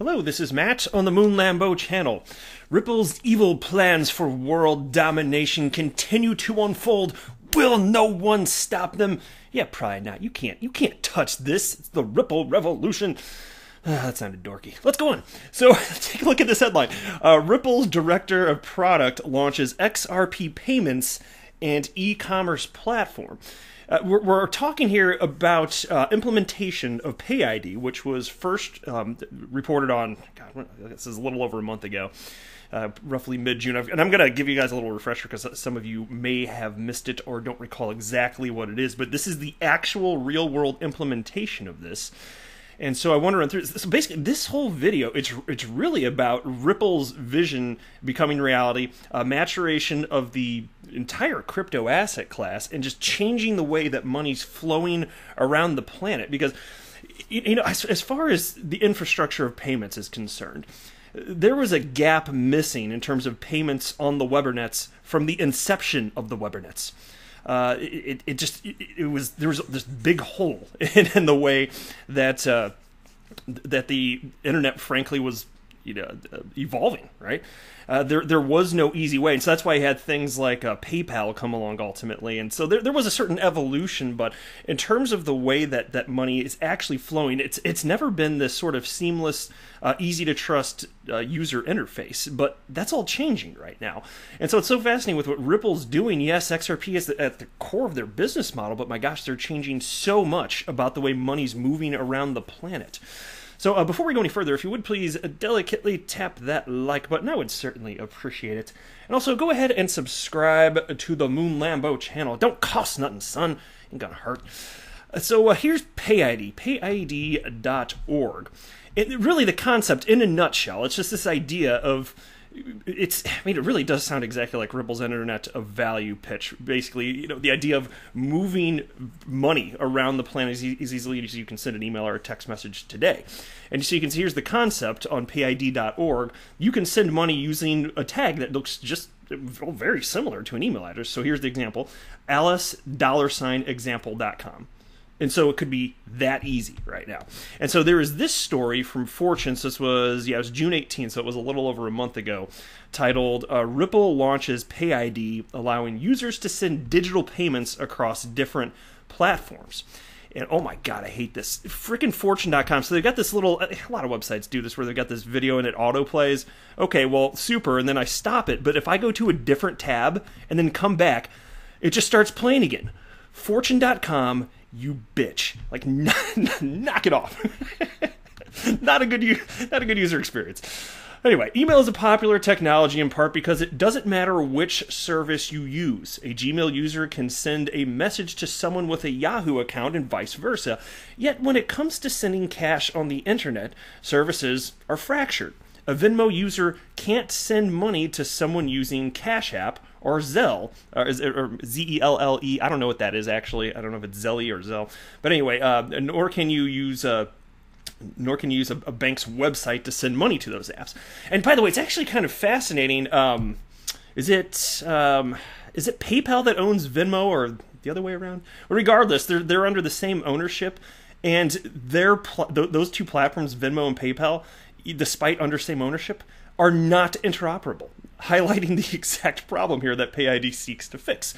Hello, this is Matt on the Moon Lambo channel. Ripple's evil plans for world domination continue to unfold. Will no one stop them? Yeah, probably not. You can't touch this. It's the Ripple Revolution. That sounded dorky. Let's go on. So, take a look at this headline. Ripple's director of product launches XRP payments and e-commerce platform. We're talking here about implementation of PayID, which was first reported on, God, this is a little over a month ago, roughly mid-June. And I'm going to give you guys a little refresher because some of you may have missed it or don't recall exactly what it is. But this is the actual real-world implementation of this. And so I want to run through this. So basically, this whole video, it's really about Ripple's vision becoming reality, maturation of the entire crypto asset class, and just changing the way that money's flowing around the planet. Because, you know, as far as the infrastructure of payments is concerned, there was a gap missing in terms of payments on the Webernets from the inception of the Webernets. There was this big hole in the way that that the internet, frankly, was evolving, right? There was no easy way, and so that's why you had things like PayPal come along ultimately, and so there was a certain evolution. But in terms of the way that money is actually flowing, it's never been this sort of seamless, easy to trust user interface. But that's all changing right now, and so it's so fascinating with what Ripple's doing. Yes, XRP is at the core of their business model, but my gosh, they're changing so much about the way money's moving around the planet. So before we go any further, if you would please delicately tap that like button, I would certainly appreciate it. And also go ahead and subscribe to the Moon Lambo channel. It don't cost nothing, son. Ain't gonna hurt. So here's PayID, payid.org. Really the concept in a nutshell, it's just this idea of, it really does sound exactly like Ripple's Internet of Value pitch. Basically, the idea of moving money around the planet as easily as you can send an email or a text message today. And so you can see here's the concept on payid.org. You can send money using a tag that looks just very similar to an email address. So here's the example, alice$example.com. And so it could be that easy right now. And so there is this story from Fortune. So this was, it was June 18th, so it was a little over a month ago, titled Ripple Launches PayID, Allowing Users to Send Digital Payments Across Different Platforms. And oh my God, I hate this. Frickin' Fortune.com. So they've got this little, a lot of websites do this where they've got this video and it auto plays. Okay, well, super. And then I stop it. But if I go to a different tab and then come back, it just starts playing again. Fortune.com. You bitch! Like, knock it off. Not a good user experience. Anyway, email is a popular technology in part because it doesn't matter which service you use. A Gmail user can send a message to someone with a Yahoo account and vice versa. Yet when it comes to sending cash on the internet, services are fractured. A Venmo user can't send money to someone using Cash App or Zelle, or Z-E-L-L-E. I don't know what that is, actually. I don't know if it's Zelly or Zelle. But anyway, nor can you use a bank's website to send money to those apps. And by the way, it's actually kind of fascinating. Is it PayPal that owns Venmo, or the other way around? Regardless, they're under the same ownership, and those two platforms, Venmo and PayPal, despite under same ownership, are not interoperable, highlighting the exact problem here that PayID seeks to fix.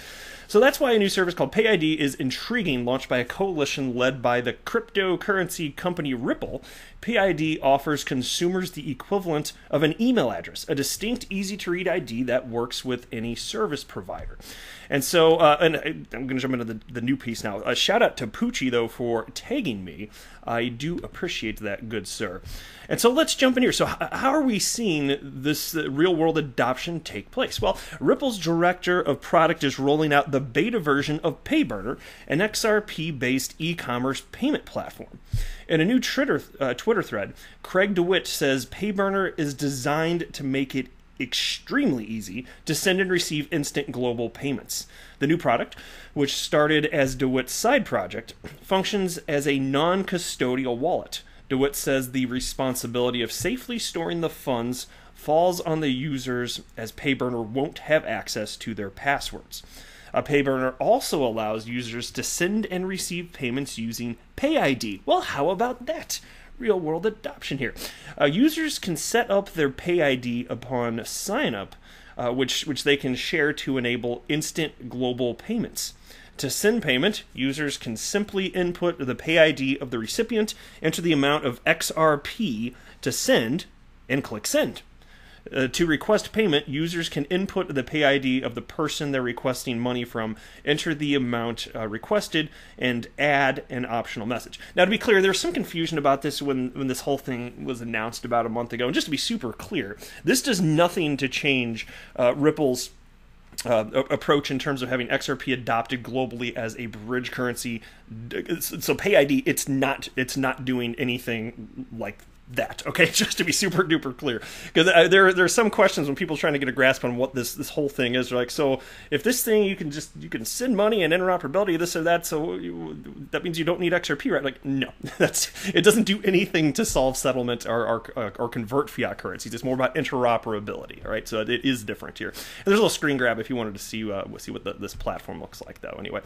So that's why a new service called PayID is intriguing, launched by a coalition led by the cryptocurrency company Ripple. PayID offers consumers the equivalent of an email address, a distinct, easy-to-read ID that works with any service provider. And so, and I'm going to jump into the new piece now. A shout out to Poochie, though, for tagging me. I do appreciate that, good sir. And so let's jump in here. So how are we seeing this real-world adoption take place? Well, Ripple's director of product is rolling out the beta version of Payburner, an XRP-based e-commerce payment platform. In a new Twitter thread, Craig DeWitt says Payburner is designed to make it extremely easy to send and receive instant global payments. The new product, which started as DeWitt's side project, functions as a non-custodial wallet. DeWitt says the responsibility of safely storing the funds falls on the users, as Payburner won't have access to their passwords. Payburner also allows users to send and receive payments using PayID. Well, how about that? real-world adoption here. Users can set up their PayID upon sign-up, which they can share to enable instant global payments. To send payment, users can simply input the PayID of the recipient, enter the amount of XRP to send, and click Send. To request payment, users can input the PayID of the person they're requesting money from, enter the amount requested, and add an optional message. Now, to be clear, there's some confusion about this when this whole thing was announced about a month ago. And just to be super clear, this does nothing to change Ripple's approach in terms of having XRP adopted globally as a bridge currency. So PayID, it's not doing anything like that, okay? Just to be super duper clear, because there are some questions when people are trying to get a grasp on what this whole thing is. They're like, so if this thing you can send money and interoperability, this or that, so that means you don't need XRP, right? Like, no, it doesn't do anything to solve settlement or convert fiat currencies. It's more about interoperability, all right? So it is different here. And there's a little screen grab if you wanted to see what this platform looks like, though. Anyway.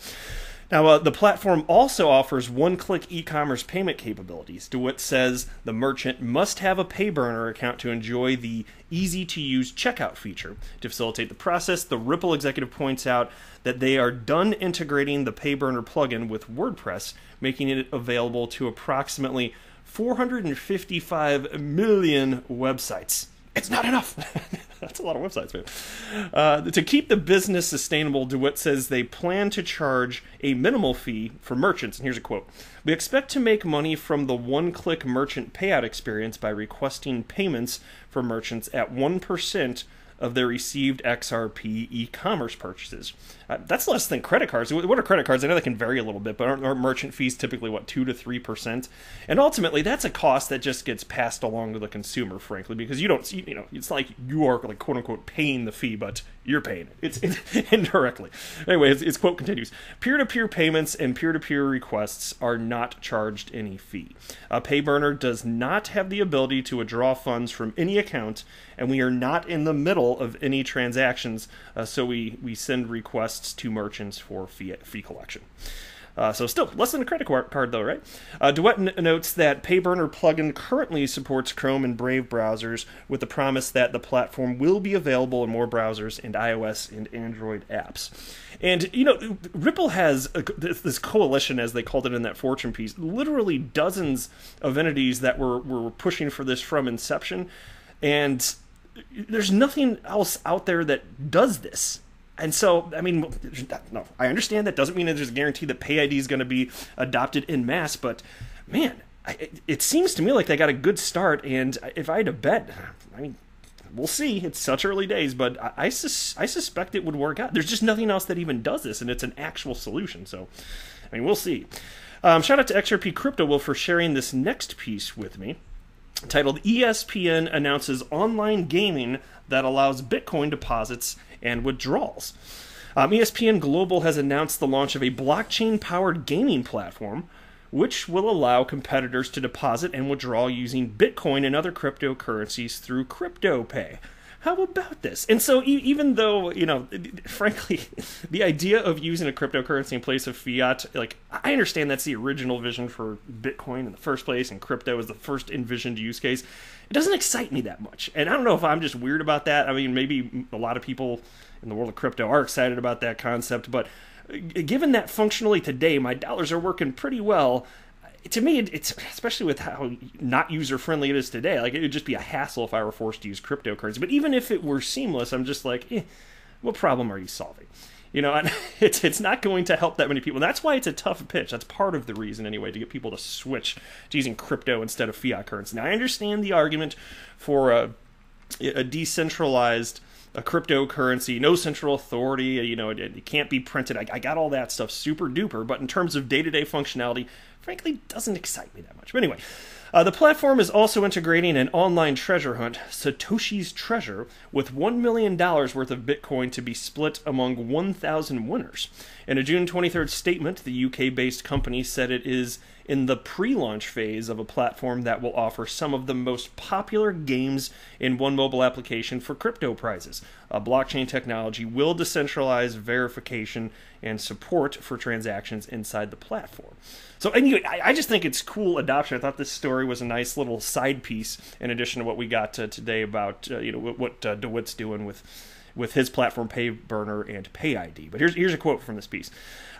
Now, the platform also offers one-click e-commerce payment capabilities. DeWitt says the merchant must have a Payburner account to enjoy the easy-to-use checkout feature. To facilitate the process, the Ripple executive points out that they are done integrating the Payburner plugin with WordPress, making it available to approximately 455 million websites. It's not enough. That's a lot of websites, man. To keep the business sustainable, DeWitt says they plan to charge a minimal fee for merchants. And here's a quote. We expect to make money from the one-click merchant payout experience by requesting payments for merchants at 1% of their received XRP e-commerce purchases. That's less than credit cards. What are credit cards? I know they can vary a little bit, but aren't merchant fees typically, 2 to 3%? And ultimately, that's a cost that just gets passed along to the consumer, frankly, because you don't, it's not like you are, like, quote-unquote, paying the fee, but you're paying it. It's indirectly. Anyway, its quote continues. Peer-to-peer payments and peer-to-peer requests are not charged any fee. Payburner does not have the ability to withdraw funds from any account, and we are not in the middle of any transactions, so we send requests to merchants for fee collection. So still, less than a credit card though, right? DeWitt notes that Payburner plugin currently supports Chrome and Brave browsers with the promise that the platform will be available in more browsers and iOS and Android apps. And, Ripple has this coalition, as they called it in that Fortune piece, literally dozens of entities that were pushing for this from inception. And there's nothing else out there that does this. And so, I mean, no, I understand that doesn't mean that there's a guarantee that PayID is going to be adopted en masse, but man, it seems to me like they got a good start, and if I had to bet, I mean, we'll see. It's such early days, but I suspect it would work out. There's just nothing else that even does this, and it's an actual solution, so, I mean, we'll see. Shout out to XRP Crypto Will for sharing this next piece with me, titled ESPN Announces Online Gaming That Allows Bitcoin Deposits and Withdrawals. ESPN Global has announced the launch of a blockchain-powered gaming platform which will allow competitors to deposit and withdraw using Bitcoin and other cryptocurrencies through CryptoPay. How about this? And so even though, frankly, the idea of using a cryptocurrency in place of fiat, like, I understand that's the original vision for Bitcoin in the first place, and crypto is the first envisioned use case. It doesn't excite me that much. And I don't know if I'm just weird about that. I mean, maybe a lot of people in the world of crypto are excited about that concept, but given that functionally today my dollars are working pretty well, to me, it's especially with how not user-friendly it is today, like, it would just be a hassle if I were forced to use cryptocurrency. But even if it were seamless, I'm just like, what problem are you solving? And it's not going to help that many people. That's why it's a tough pitch. That's part of the reason, anyway, to get people to switch to using crypto instead of fiat currency. Now, I understand the argument for a decentralized cryptocurrency, no central authority, it can't be printed. I got all that stuff super duper, but in terms of day-to-day functionality, frankly, doesn't excite me that much. But anyway, the platform is also integrating an online treasure hunt, Satoshi's Treasure, with $1 million worth of Bitcoin to be split among 1,000 winners. In a June 23rd statement, the UK-based company said it is in the pre-launch phase of a platform that will offer some of the most popular games in one mobile application for crypto prizes. Blockchain technology will decentralize verification and support for transactions inside the platform. So anyway, I just think it's cool adoption. I thought this story was a nice little side piece in addition to what we got today about what DeWitt's doing with his platform Payburner and PayID. But here's a quote from this piece.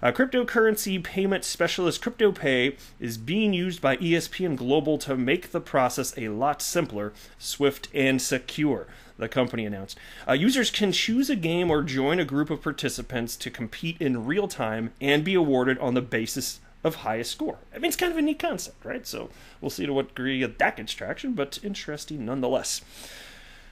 Cryptocurrency payment specialist CryptoPay is being used by ESPN Global to make the process a lot simpler, swift, and secure, the company announced. Users can choose a game or join a group of participants to compete in real time and be awarded on the basis of highest score. I mean, it's kind of a neat concept, right? So we'll see to what degree that gets traction, but interesting nonetheless.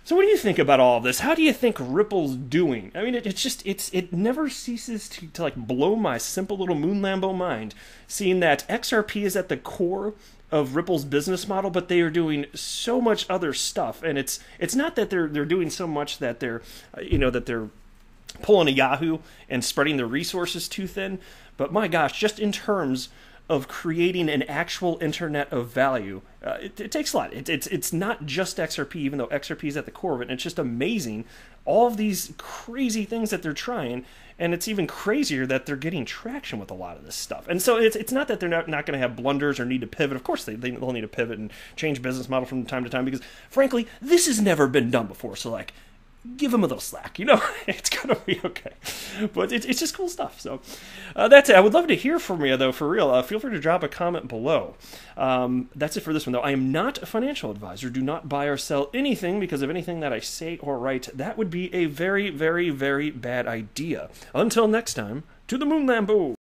So what do you think about all of this? How do you think Ripple's doing? I mean, it never ceases to like blow my simple little moon Lambo mind, seeing that XRP is at the core of Ripple's business model, but they are doing so much other stuff, and it's not that they're doing so much that they're that they're pulling a Yahoo and spreading their resources too thin, but my gosh, just in terms of creating an actual internet of value, it takes a lot. It's not just XRP, even though XRP is at the core of it. And it's just amazing, all of these crazy things that they're trying, and it's even crazier that they're getting traction with a lot of this stuff. And so it's not that they're not going to have blunders or need to pivot. Of course, they'll need to pivot and change business model from time to time because, frankly, this has never been done before. So, like, give them a little slack, it's gonna be okay. But it's just cool stuff. So that's it. I would love to hear from you, though, for real. Feel free to drop a comment below. That's it for this one, though. I am not a financial advisor. Do not buy or sell anything because of anything that I say or write. That would be a very, very, very bad idea. Until next time, to the moon, Lambo.